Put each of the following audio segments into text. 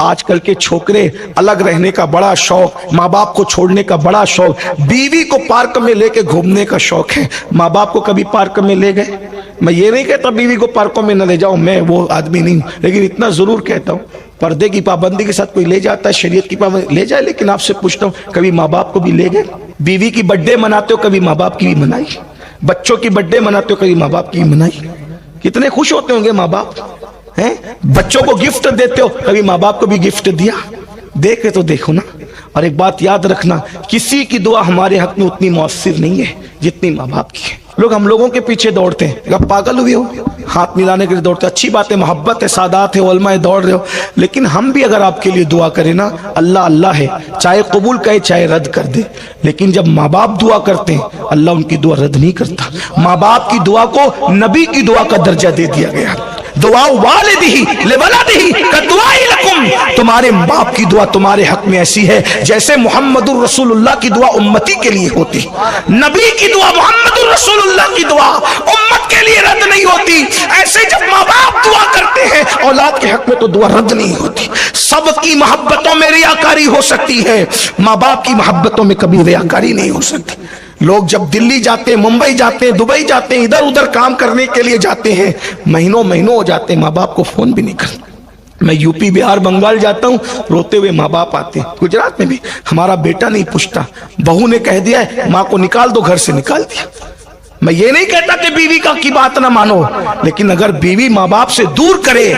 آج کل کے چھوکرے الگ رہنے کا بڑا شوق, ماں باپ کو چھوڑنے کا بڑا شوق, بیوی کو پارک میں لے کے گھومنے کا شوق ہے. ماں باپ کو کبھی پارک میں لے گئے؟ میں یہ نہیں کہتا بیوی کو پارکوں میں نہ لے جاؤ, میں وہ آدمی نہیں ہوں, لیکن اتنا ضرور کہتا ہوں پردے کی پابندی کے ساتھ کوئی لے جاتا ہے, شریعت کی پابندی لے جائے, لیکن آپ سے پوچھتا ہوں کبھی ماں باپ کو بھی لے گئے؟ بیوی کی برتھ ڈے مناتے ہو, کبھی ماں باپ کی بھی منائی؟ بچوں کی برتھ ڈے مناتے ہو, کبھی ماں باپ کی بھی منائی؟ کتنے خوش ہوتے ہوں گے ماں باپ ہیں. بچوں کو گفٹ دیتے ہو, کبھی ماں باپ کو بھی گفٹ دیا؟ دیکھے تو دیکھو نا. اور ایک بات یاد رکھنا, کسی کی دعا ہمارے حق میں اتنی مؤثر نہیں ہے جتنی ماں باپ کی ہے. لوگ ہم لوگوں کے پیچھے دوڑتے ہیں, اب پاگل ہوئے ہو, ہاتھ ملانے کے لیے دوڑتے ہیں. اچھی بات ہے, محبت ہے, سادات ہے, علماء دوڑ رہے ہو, لیکن ہم بھی اگر آپ کے لیے دعا کریں نا, اللہ اللہ ہے, چاہے قبول کہے چاہے رد کر دے. لیکن جب ماں باپ دعا کرتے ہیں, اللہ ان کی دعا رد نہیں کرتا. ماں باپ کی دعا کو نبی کی دعا کا درجہ دے دیا گیا. دعا والدہ لولدہ کدعاء لکم, تمہارے باپ کی دعا تمہارے حق میں ایسی ہے جیسے محمد الرسول اللہ کی دعا امتی کے لیے ہوتی. نبی کی دعا, محمد الرسول اللہ کی دعا امت کے لیے رد نہیں ہوتی. ایسے جب ماں باپ دعا کرتے ہیں اولاد کے حق میں تو دعا رد نہیں ہوتی. سب کی محبتوں میں ریاکاری ہو سکتی ہے, ماں باپ کی محبتوں میں کبھی ریاکاری نہیں ہو سکتی. لوگ جب دلی جاتے ہیں, ممبئی جاتے ہیں, دبئی جاتے ہیں, ادھر ادھر کام کرنے کے لیے جاتے ہیں, مہینوں مہینوں ہو جاتے ہیں, ماں باپ کو فون بھی نہیں کرتے. میں یو پی, بہار, بنگال جاتا ہوں, روتے ہوئے ماں باپ آتے ہیں. گجرات میں بھی ہمارا بیٹا نہیں پوچھتا, بہو نے کہہ دیا ہے ماں کو نکال دو, گھر سے نکال دیا. میں یہ نہیں کہتا کہ بیوی کی بات نہ مانو, لیکن اگر بیوی ماں باپ سے دور کرے,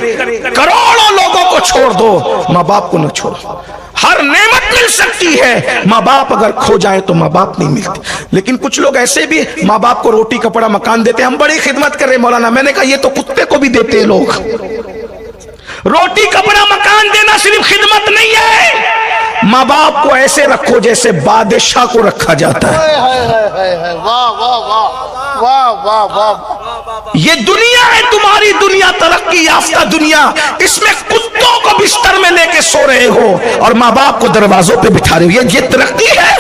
کروڑوں لوگوں کو چھوڑ دو, ماں باپ کو نہ چھوڑو. ہر نعمت مل سکتی ہے, ماں باپ اگر کھو جائے تو ماں باپ نہیں ملتے. لیکن کچھ لوگ ایسے بھی ماں باپ کو روٹی کپڑا مکان دیتے ہیں, ہم بڑی خدمت کر رہے مولانا. میں نے کہا یہ تو کتے کو بھی دیتے ہیں لوگ. روٹی کپڑا مکان دینا صرف خدمت نہیں ہے, ماں باپ کو ایسے رکھو جیسے بادشاہ کو رکھا جاتا ہے. یہ دنیا ہے تمہاری دنیا, ترقی یافتہ دنیا, اس میں کتوں کو بستر میں لے کے سو رہے ہو اور ماں باپ کو دروازوں پہ بٹھا رہے ہو. یہ ترقی ہے؟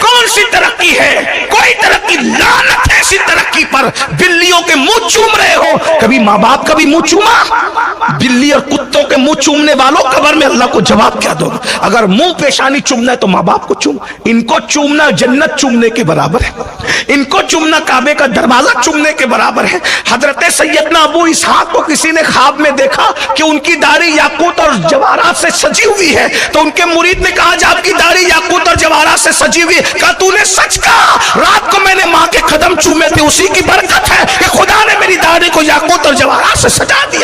کون سی ترقی ہے؟ کوئی ترقی, لعنت ہے ایسی ترقی پر. بلیوں کے منہ چوم رہے ہو, کبھی ماں باپ کا بھی منہ چوما؟ بلی اور کتوں کے منہ چومنے والوں قبر میں اللہ کو جواب کیا دو گا؟ اگر منہ پیشانی چومنا ہے تو ماں باپ کو چوم. ان کو چومنا جنت چومنے کے برابر ہے, ان کو چومنا کعبے کا دروازہ چومنے کے برابر ہے. حضرت سیدنا ابو اسحاق کو کسی نے خواب میں دیکھا کہ ان کی داڑھی یاقوت اور جواہرات سے سجی ہوئی ہے, تو ان کے مرید نے کہا جب آپ کی داڑھی یاقوت اور جواہرات سے سجی ہوئی ہے, کہا تو نے سچ کہا, رات کو میں نے ماں کے قدم چومے تھے, اسی کی برکت ہے کہ خدا نے میری داڑھی کو یاقوت اور جواہرات سے سجا دیا.